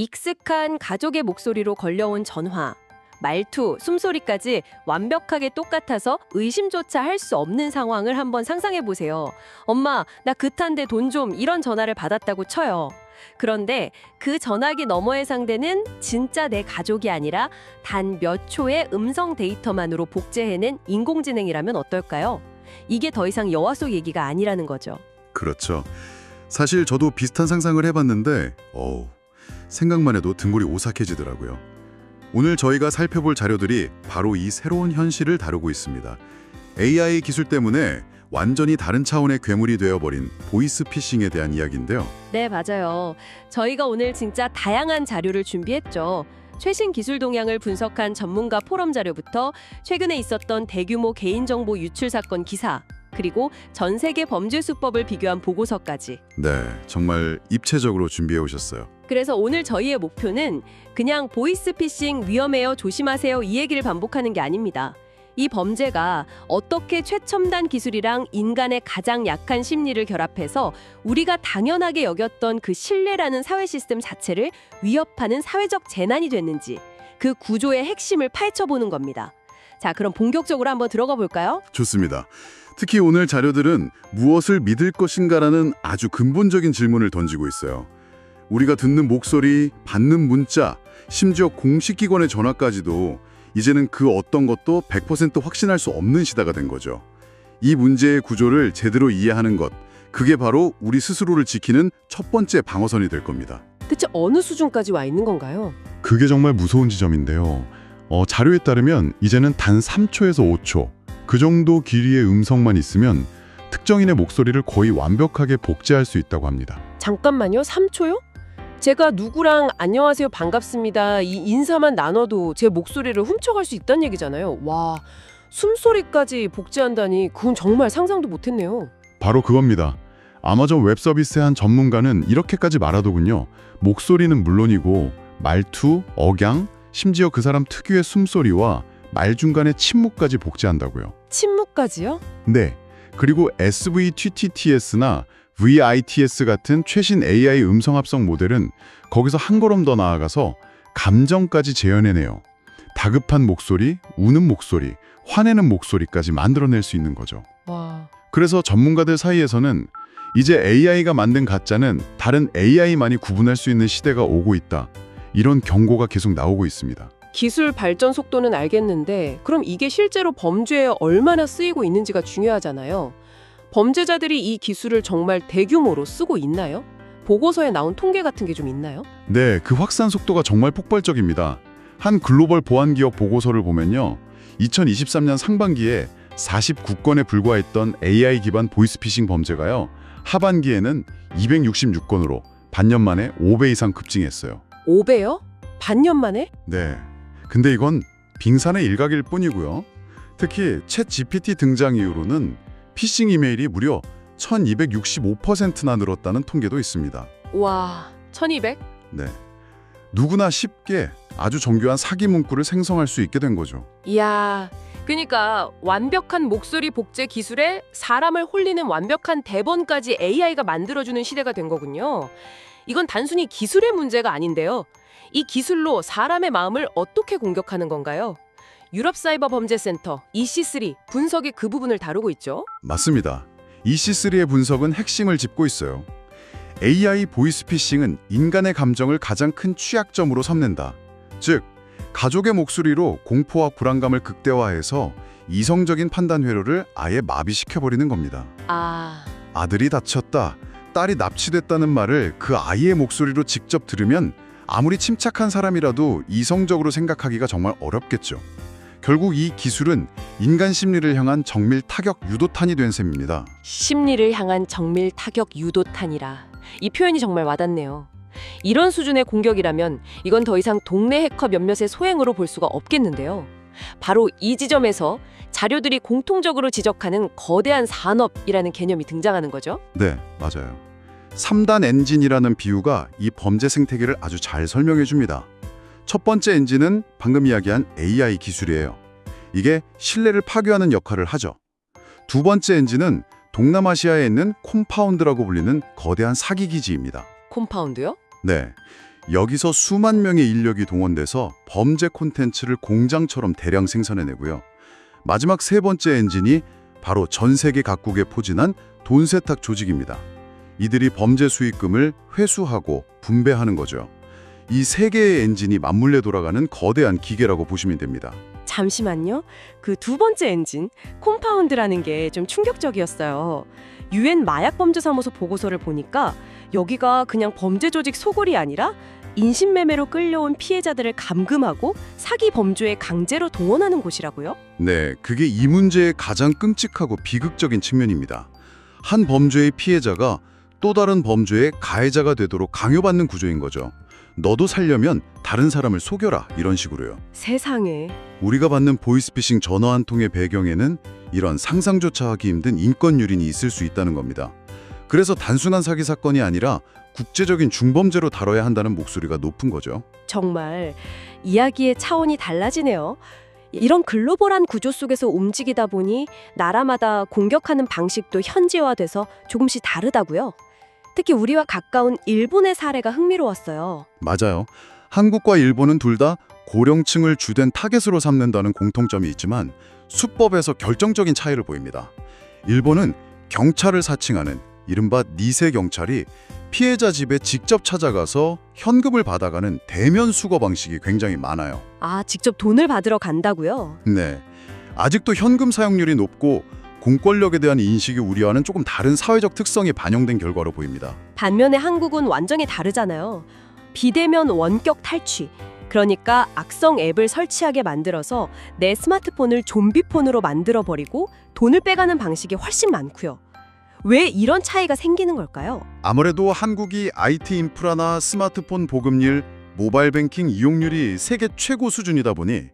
익숙한 가족의 목소리로 걸려온 전화, 말투, 숨소리까지 완벽하게 똑같아서 의심조차 할 수 없는 상황을 한번 상상해 보세요. 엄마, 나 급한데 돈 좀, 이런 전화를 받았다고 쳐요. 그런데 그 전화기 너머의 상대는 진짜 내 가족이 아니라 단 몇 초의 음성 데이터만으로 복제해낸 인공지능이라면 어떨까요? 이게 더 이상 여와 속 얘기가 아니라는 거죠. 그렇죠. 사실 저도 비슷한 상상을 해봤는데 생각만 해도 등골이 오싹해지더라고요. 오늘 저희가 살펴볼 자료들이 바로 이 새로운 현실을 다루고 있습니다. AI 기술 때문에 완전히 다른 차원의 괴물이 되어버린 보이스피싱에 대한 이야기인데요. 네, 맞아요. 저희가 오늘 진짜 다양한 자료를 준비했죠. 최신 기술 동향을 분석한 전문가 포럼 자료부터 최근에 있었던 대규모 개인정보 유출 사건 기사, 그리고 전 세계 범죄 수법을 비교한 보고서까지. 네, 정말 입체적으로 준비해 오셨어요. 그래서 오늘 저희의 목표는 그냥 보이스피싱 위험해요, 조심하세요 이 얘기를 반복하는 게 아닙니다. 이 범죄가 어떻게 최첨단 기술이랑 인간의 가장 약한 심리를 결합해서 우리가 당연하게 여겼던 그 신뢰라는 사회 시스템 자체를 위협하는 사회적 재난이 됐는지, 그 구조의 핵심을 파헤쳐보는 겁니다. 자, 그럼 본격적으로 한번 들어가 볼까요? 좋습니다. 특히 오늘 자료들은 무엇을 믿을 것인가라는 아주 근본적인 질문을 던지고 있어요. 우리가 듣는 목소리, 받는 문자, 심지어 공식 기관의 전화까지도 이제는 그 어떤 것도 100% 확신할 수 없는 시대가 된 거죠. 이 문제의 구조를 제대로 이해하는 것, 그게 바로 우리 스스로를 지키는 첫 번째 방어선이 될 겁니다. 대체 어느 수준까지 와 있는 건가요? 그게 정말 무서운 지점인데요. 자료에 따르면 이제는 단 3초에서 5초, 그 정도 길이의 음성만 있으면 특정인의 목소리를 거의 완벽하게 복제할 수 있다고 합니다. 잠깐만요, 3초요? 제가 누구랑 안녕하세요, 반갑습니다 이 인사만 나눠도 제 목소리를 훔쳐갈 수 있다는 얘기잖아요. 와, 숨소리까지 복제한다니 그건 정말 상상도 못했네요. 바로 그겁니다. 아마존 웹 서비스의 한 전문가는 이렇게까지 말하더군요. 목소리는 물론이고 말투, 억양, 심지어 그 사람 특유의 숨소리와 말 중간에 침묵까지 복제한다고요. 침묵까지요? 네. 그리고 SVTTTS나 VITS 같은 최신 AI 음성 합성 모델은 거기서 한 걸음 더 나아가서 감정까지 재현해내요. 다급한 목소리, 우는 목소리, 화내는 목소리까지 만들어낼 수 있는 거죠. 와. 그래서 전문가들 사이에서는 이제 AI가 만든 가짜는 다른 AI만이 구분할 수 있는 시대가 오고 있다. 이런 경고가 계속 나오고 있습니다. 기술 발전 속도는 알겠는데 그럼 이게 실제로 범죄에 얼마나 쓰이고 있는지가 중요하잖아요. 범죄자들이 이 기술을 정말 대규모로 쓰고 있나요? 보고서에 나온 통계 같은 게 좀 있나요? 네, 그 확산 속도가 정말 폭발적입니다. 한 글로벌 보안 기업 보고서를 보면요. 2023년 상반기에 49건에 불과했던 AI 기반 보이스피싱 범죄가요. 하반기에는 266건으로 반년 만에 5배 이상 급증했어요. 5배요? 반년 만에? 네. 근데 이건 빙산의 일각일 뿐이고요. 특히 챗 GPT 등장 이후로는 피싱 이메일이 무려 1265%나 늘었다는 통계도 있습니다. 와, 1200? 네. 누구나 쉽게 아주 정교한 사기 문구를 생성할 수 있게 된 거죠. 이야, 그러니까 완벽한 목소리 복제 기술에 사람을 홀리는 완벽한 대본까지 AI가 만들어주는 시대가 된 거군요. 이건 단순히 기술의 문제가 아닌데요. 이 기술로 사람의 마음을 어떻게 공격하는 건가요? 유럽사이버범죄센터 EC3 분석이 그 부분을 다루고 있죠. 맞습니다. EC3의 분석은 핵심을 짚고 있어요. AI 보이스피싱은 인간의 감정을 가장 큰 취약점으로 삼는다. 즉, 가족의 목소리로 공포와 불안감을 극대화해서 이성적인 판단 회로를 아예 마비시켜버리는 겁니다. 아들이 다쳤다, 딸이 납치됐다는 말을 그 아이의 목소리로 직접 들으면 아무리 침착한 사람이라도 이성적으로 생각하기가 정말 어렵겠죠. 결국 이 기술은 인간 심리를 향한 정밀 타격 유도탄이 된 셈입니다. 심리를 향한 정밀 타격 유도탄이라. 이 표현이 정말 와닿네요. 이런 수준의 공격이라면 이건 더 이상 동네 해커 몇몇의 소행으로 볼 수가 없겠는데요. 바로 이 지점에서 자료들이 공통적으로 지적하는 거대한 산업이라는 개념이 등장하는 거죠. 네, 맞아요. 3단 엔진이라는 비유가 이 범죄 생태계를 아주 잘 설명해 줍니다. 첫 번째 엔진은 방금 이야기한 AI 기술이에요. 이게 신뢰를 파괴하는 역할을 하죠. 두 번째 엔진은 동남아시아에 있는 콤파운드라고 불리는 거대한 사기 기지입니다. 콤파운드요? 네, 여기서 수만 명의 인력이 동원돼서 범죄 콘텐츠를 공장처럼 대량 생산해내고요. 마지막 세 번째 엔진이 바로 전 세계 각국에 포진한 돈 세탁 조직입니다. 이들이 범죄 수익금을 회수하고 분배하는 거죠. 이 세 개의 엔진이 맞물려 돌아가는 거대한 기계라고 보시면 됩니다. 잠시만요. 그 두 번째 엔진, 콤파운드라는 게 좀 충격적이었어요. UN 마약범죄사무소 보고서를 보니까 여기가 그냥 범죄 조직 소굴이 아니라 인신매매로 끌려온 피해자들을 감금하고 사기 범죄에 강제로 동원하는 곳이라고요? 네, 그게 이 문제의 가장 끔찍하고 비극적인 측면입니다. 한 범죄의 피해자가 또 다른 범죄의 가해자가 되도록 강요받는 구조인 거죠. 너도 살려면 다른 사람을 속여라, 이런 식으로요. 세상에. 우리가 받는 보이스피싱 전화 한 통의 배경에는 이런 상상조차 하기 힘든 인권 유린이 있을 수 있다는 겁니다. 그래서 단순한 사기 사건이 아니라 국제적인 중범죄로 다뤄야 한다는 목소리가 높은 거죠. 정말 이야기의 차원이 달라지네요. 이런 글로벌한 구조 속에서 움직이다 보니 나라마다 공격하는 방식도 현지화돼서 조금씩 다르다고요. 특히 우리와 가까운 일본의 사례가 흥미로웠어요. 맞아요. 한국과 일본은 둘 다 고령층을 주된 타겟으로 삼는다는 공통점이 있지만 수법에서 결정적인 차이를 보입니다. 일본은 경찰을 사칭하는 이른바 니세 경찰이 피해자 집에 직접 찾아가서 현금을 받아가는 대면 수거 방식이 굉장히 많아요. 아, 직접 돈을 받으러 간다고요? 네. 아직도 현금 사용률이 높고 공권력에 대한 인식이 우리와는 조금 다른 사회적 특성이 반영된 결과로 보입니다. 반면에 한국은 완전히 다르잖아요. 비대면 원격 탈취. 그러니까 악성 앱을 설치하게 만들어서 내 스마트폰을 좀비폰으로 만들어버리고 돈을 빼가는 방식이 훨씬 많고요. 왜 이런 차이가 생기는 걸까요? 아무래도 한국이 IT 인프라나 스마트폰 보급률, 모바일 뱅킹 이용률이 세계 최고 수준이다 보니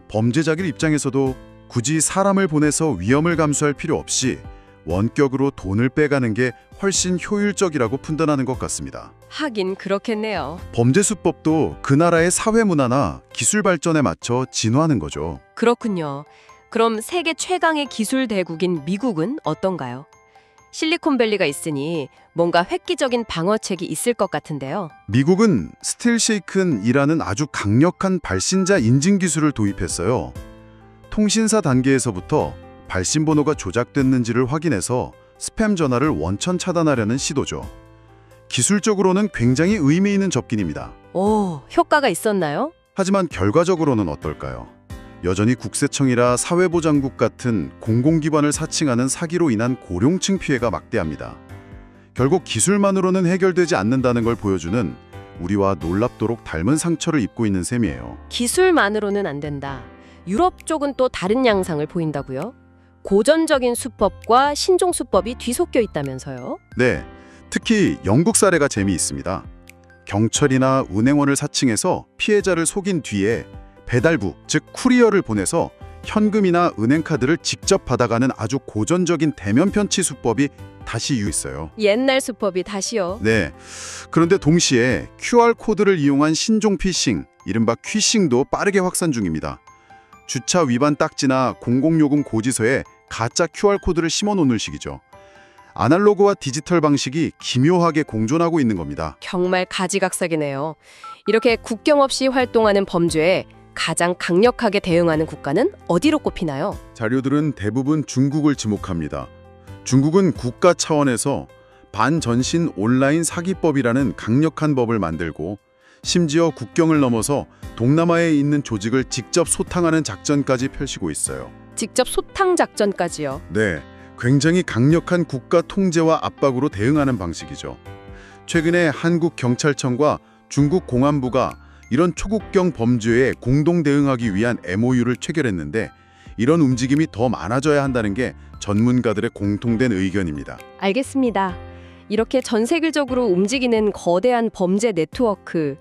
범죄자들 입장에서도 굳이 사람을 보내서 위험을 감수할 필요 없이 원격으로 돈을 빼가는 게 훨씬 효율적이라고 판단하는 것 같습니다. 하긴 그렇겠네요. 범죄 수법도 그 나라의 사회 문화나 기술 발전에 맞춰 진화하는 거죠. 그렇군요. 그럼 세계 최강의 기술 대국인 미국은 어떤가요? 실리콘밸리가 있으니 뭔가 획기적인 방어책이 있을 것 같은데요. 미국은 스틸쉐이큰이라는 아주 강력한 발신자 인증 기술을 도입했어요. 통신사 단계에서부터 발신 번호가 조작됐는지를 확인해서 스팸 전화를 원천 차단하려는 시도죠. 기술적으로는 굉장히 의미 있는 접근입니다. 오, 효과가 있었나요? 하지만 결과적으로는 어떨까요? 여전히 국세청이라 사회보장국 같은 공공기관을 사칭하는 사기로 인한 고령층 피해가 막대합니다. 결국 기술만으로는 해결되지 않는다는 걸 보여주는 우리와 놀랍도록 닮은 상처를 입고 있는 셈이에요. 기술만으로는 안 된다. 유럽 쪽은 또 다른 양상을 보인다고요? 고전적인 수법과 신종 수법이 뒤섞여 있다면서요? 네, 특히 영국 사례가 재미있습니다. 경찰이나 은행원을 사칭해서 피해자를 속인 뒤에 배달부, 즉 쿠리어를 보내서 현금이나 은행카드를 직접 받아가는 아주 고전적인 대면 편취 수법이 다시 유입했어요. 옛날 수법이 다시요? 네, 그런데 동시에 QR코드를 이용한 신종 피싱, 이른바 퀴싱도 빠르게 확산 중입니다. 주차 위반 딱지나 공공요금 고지서에 가짜 QR코드를 심어놓는 식이죠. 아날로그와 디지털 방식이 기묘하게 공존하고 있는 겁니다. 정말 가지각색이네요. 이렇게 국경 없이 활동하는 범죄에 가장 강력하게 대응하는 국가는 어디로 꼽히나요? 자료들은 대부분 중국을 지목합니다. 중국은 국가 차원에서 반전신 온라인 사기법이라는 강력한 법을 만들고 심지어 국경을 넘어서 동남아에 있는 조직을 직접 소탕하는 작전까지 펼치고 있어요. 직접 소탕 작전까지요? 네, 굉장히 강력한 국가 통제와 압박으로 대응하는 방식이죠. 최근에 한국 경찰청과 중국 공안부가 이런 초국경 범죄에 공동 대응하기 위한 MOU를 체결했는데 이런 움직임이 더 많아져야 한다는 게 전문가들의 공통된 의견입니다. 알겠습니다. 이렇게 전 세계적으로 움직이는 거대한 범죄 네트워크.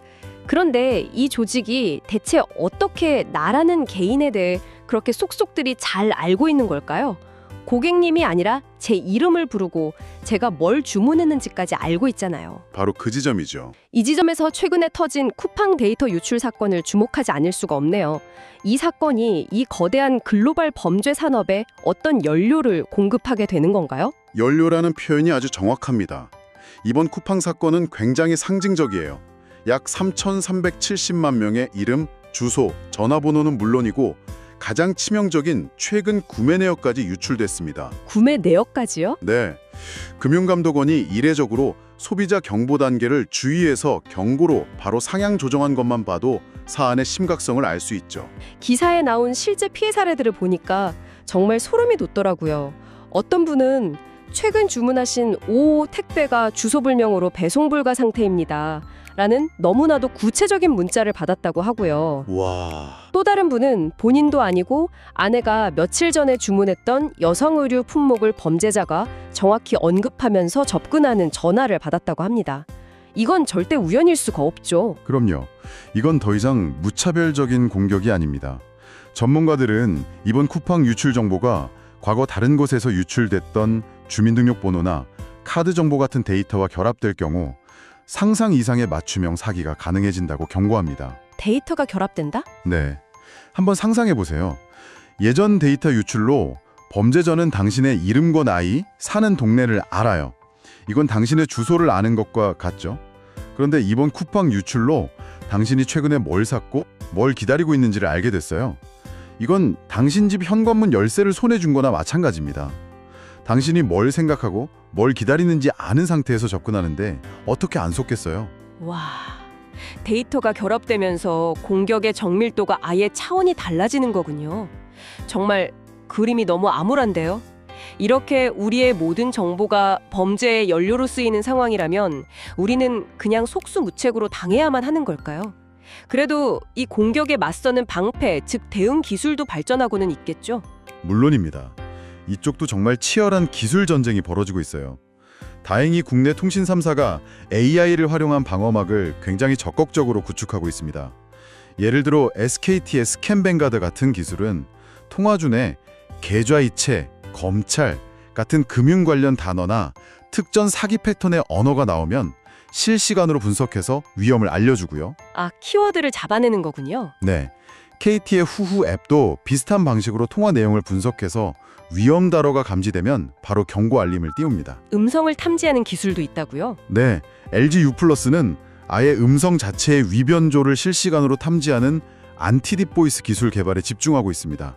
그런데 이 조직이 대체 어떻게 나라는 개인에 대해 그렇게 속속들이 잘 알고 있는 걸까요? 고객님이 아니라 제 이름을 부르고 제가 뭘 주문했는지까지 알고 있잖아요. 바로 그 지점이죠. 이 지점에서 최근에 터진 쿠팡 데이터 유출 사건을 주목하지 않을 수가 없네요. 이 사건이 이 거대한 글로벌 범죄 산업에 어떤 연료를 공급하게 되는 건가요? 연료라는 표현이 아주 정확합니다. 이번 쿠팡 사건은 굉장히 상징적이에요. 약 3,370만 명의 이름, 주소, 전화번호는 물론이고 가장 치명적인 최근 구매 내역까지 유출됐습니다. 구매 내역까지요? 네, 금융감독원이 이례적으로 소비자 경보 단계를 주의해서 경고로 바로 상향 조정한 것만 봐도 사안의 심각성을 알 수 있죠. 기사에 나온 실제 피해 사례들을 보니까 정말 소름이 돋더라고요. 어떤 분은 최근 주문하신 5호 택배가 주소불명으로 배송불가 상태입니다. 라는 너무나도 구체적인 문자를 받았다고 하고요. 와, 또 다른 분은 본인도 아니고 아내가 며칠 전에 주문했던 여성 의류 품목을 범죄자가 정확히 언급하면서 접근하는 전화를 받았다고 합니다. 이건 절대 우연일 수가 없죠. 그럼요. 이건 더 이상 무차별적인 공격이 아닙니다. 전문가들은 이번 쿠팡 유출 정보가 과거 다른 곳에서 유출됐던 주민등록번호나 카드 정보 같은 데이터와 결합될 경우 상상 이상의 맞춤형 사기가 가능해진다고 경고합니다. 데이터가 결합된다? 네. 한번 상상해 보세요. 예전 데이터 유출로 범죄자는 당신의 이름과 나이, 사는 동네를 알아요. 이건 당신의 주소를 아는 것과 같죠. 그런데 이번 쿠팡 유출로 당신이 최근에 뭘 샀고 뭘 기다리고 있는지를 알게 됐어요. 이건 당신 집 현관문 열쇠를 손에 준 거나 마찬가지입니다. 당신이 뭘 생각하고 뭘 기다리는지 아는 상태에서 접근하는데 어떻게 안 속겠어요? 와, 데이터가 결합되면서 공격의 정밀도가 아예 차원이 달라지는 거군요. 정말 그림이 너무 암울한데요. 이렇게 우리의 모든 정보가 범죄의 연료로 쓰이는 상황이라면 우리는 그냥 속수무책으로 당해야만 하는 걸까요? 그래도 이 공격에 맞서는 방패, 즉 대응 기술도 발전하고는 있겠죠? 물론입니다. 이쪽도 정말 치열한 기술 전쟁이 벌어지고 있어요. 다행히 국내 통신 3사가 AI를 활용한 방어막을 굉장히 적극적으로 구축하고 있습니다. 예를 들어 SKT의 스캔뱅가드 같은 기술은 통화 중에 계좌이체, 검찰 같은 금융 관련 단어나 특정 사기 패턴의 언어가 나오면 실시간으로 분석해서 위험을 알려주고요. 아, 키워드를 잡아내는 거군요. 네, KT의 후후 앱도 비슷한 방식으로 통화 내용을 분석해서 위험 단어가 감지되면 바로 경고 알림을 띄웁니다. 음성을 탐지하는 기술도 있다고요? 네, LG U+는 아예 음성 자체의 위변조를 실시간으로 탐지하는 안티딥 보이스 기술 개발에 집중하고 있습니다.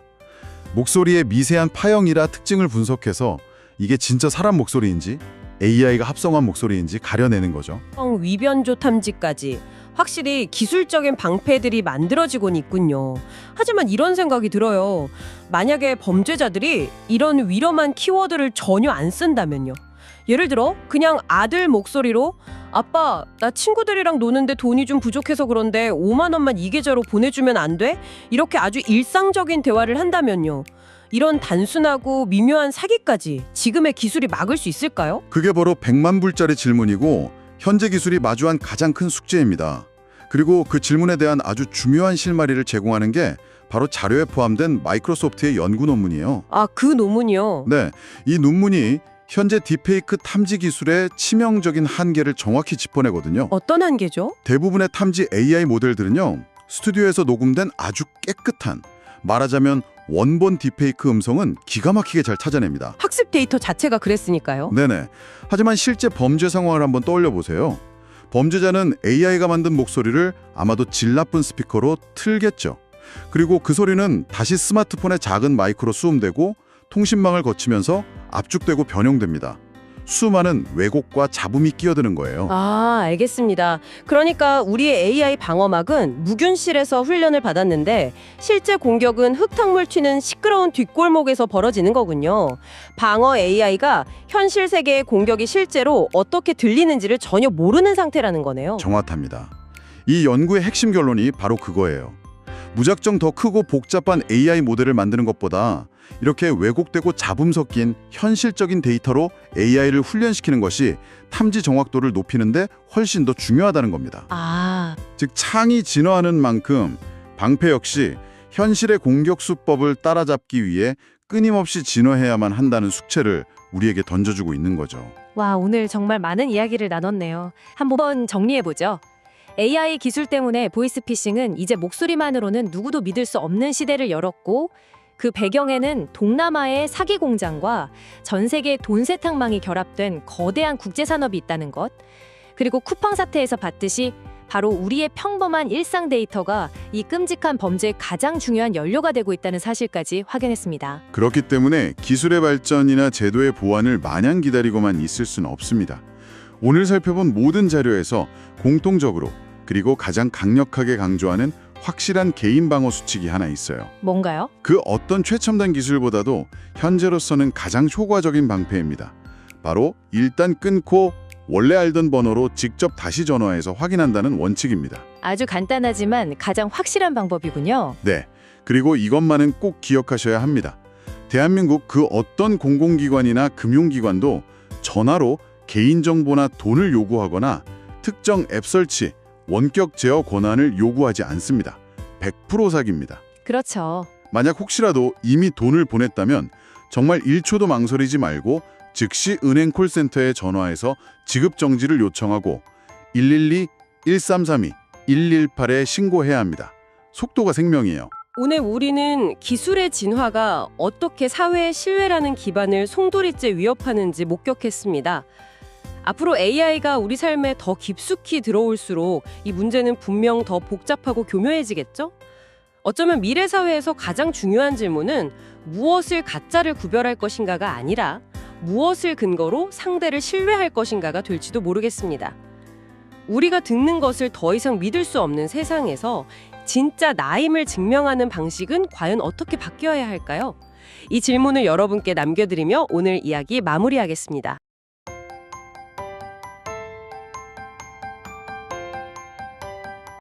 목소리의 미세한 파형이라 특징을 분석해서 이게 진짜 사람 목소리인지 AI가 합성한 목소리인지 가려내는 거죠. 위변조 탐지까지 확실히 기술적인 방패들이 만들어지곤 있군요. 하지만 이런 생각이 들어요. 만약에 범죄자들이 이런 위험한 키워드를 전혀 안 쓴다면요. 예를 들어 그냥 아들 목소리로 아빠, 나 친구들이랑 노는데 돈이 좀 부족해서 그런데 5만 원만 이 계좌로 보내주면 안 돼? 이렇게 아주 일상적인 대화를 한다면요. 이런 단순하고 미묘한 사기까지 지금의 기술이 막을 수 있을까요? 그게 바로 100만 불짜리 질문이고 현재 기술이 마주한 가장 큰 숙제입니다. 그리고 그 질문에 대한 아주 중요한 실마리를 제공하는 게 바로 자료에 포함된 마이크로소프트의 연구 논문이에요. 아, 그 논문이요? 네, 이 논문이 현재 딥페이크 탐지 기술의 치명적인 한계를 정확히 짚어내거든요. 어떤 한계죠? 대부분의 탐지 AI 모델들은요, 스튜디오에서 녹음된 아주 깨끗한, 말하자면 원본 딥페이크 음성은 기가 막히게 잘 찾아냅니다. 학습 데이터 자체가 그랬으니까요. 네네. 하지만 실제 범죄 상황을 한번 떠올려 보세요. 범죄자는 AI가 만든 목소리를 아마도 질 나쁜 스피커로 틀겠죠. 그리고 그 소리는 다시 스마트폰의 작은 마이크로 수음되고 통신망을 거치면서 압축되고 변형됩니다. 수많은 왜곡과 잡음이 끼어드는 거예요. 아, 알겠습니다. 그러니까 우리의 AI 방어막은 무균실에서 훈련을 받았는데 실제 공격은 흙탕물 튀는 시끄러운 뒷골목에서 벌어지는 거군요. 방어 AI가 현실 세계의 공격이 실제로 어떻게 들리는지를 전혀 모르는 상태라는 거네요. 정확합니다. 이 연구의 핵심 결론이 바로 그거예요. 무작정 더 크고 복잡한 AI 모델을 만드는 것보다 이렇게 왜곡되고 잡음 섞인 현실적인 데이터로 AI를 훈련시키는 것이 탐지 정확도를 높이는데 훨씬 더 중요하다는 겁니다. 아, 즉 창이 진화하는 만큼 방패 역시 현실의 공격 수법을 따라잡기 위해 끊임없이 진화해야만 한다는 숙제를 우리에게 던져주고 있는 거죠. 와, 오늘 정말 많은 이야기를 나눴네요. 한번 정리해보죠. AI 기술 때문에 보이스피싱은 이제 목소리만으로는 누구도 믿을 수 없는 시대를 열었고 그 배경에는 동남아의 사기 공장과 전 세계 돈 세탁망이 결합된 거대한 국제 산업이 있다는 것. 그리고 쿠팡 사태에서 봤듯이 바로 우리의 평범한 일상 데이터가 이 끔찍한 범죄의 가장 중요한 연료가 되고 있다는 사실까지 확인했습니다. 그렇기 때문에 기술의 발전이나 제도의 보완을 마냥 기다리고만 있을 수는 없습니다. 오늘 살펴본 모든 자료에서 공통적으로 그리고 가장 강력하게 강조하는 확실한 개인 방어 수칙이 하나 있어요. 뭔가요? 그 어떤 최첨단 기술보다도 현재로서는 가장 효과적인 방패입니다. 바로 일단 끊고 원래 알던 번호로 직접 다시 전화해서 확인한다는 원칙입니다. 아주 간단하지만 가장 확실한 방법이군요. 네, 그리고 이것만은 꼭 기억하셔야 합니다. 대한민국 그 어떤 공공기관이나 금융기관도 전화로 개인정보나 돈을 요구하거나 특정 앱 설치, 원격 제어 권한을 요구하지 않습니다. 100% 사기입니다. 그렇죠. 만약 혹시라도 이미 돈을 보냈다면 정말 1초도 망설이지 말고 즉시 은행 콜센터에 전화해서 지급 정지를 요청하고 112, 1332, 118에 신고해야 합니다. 속도가 생명이에요. 오늘 우리는 기술의 진화가 어떻게 사회의 신뢰라는 기반을 송두리째 위협하는지 목격했습니다. 앞으로 AI가 우리 삶에 더 깊숙이 들어올수록 이 문제는 분명 더 복잡하고 교묘해지겠죠? 어쩌면 미래 사회에서 가장 중요한 질문은 무엇을 가짜를 구별할 것인가가 아니라 무엇을 근거로 상대를 신뢰할 것인가가 될지도 모르겠습니다. 우리가 듣는 것을 더 이상 믿을 수 없는 세상에서 진짜 나임을 증명하는 방식은 과연 어떻게 바뀌어야 할까요? 이 질문을 여러분께 남겨드리며 오늘 이야기 마무리하겠습니다.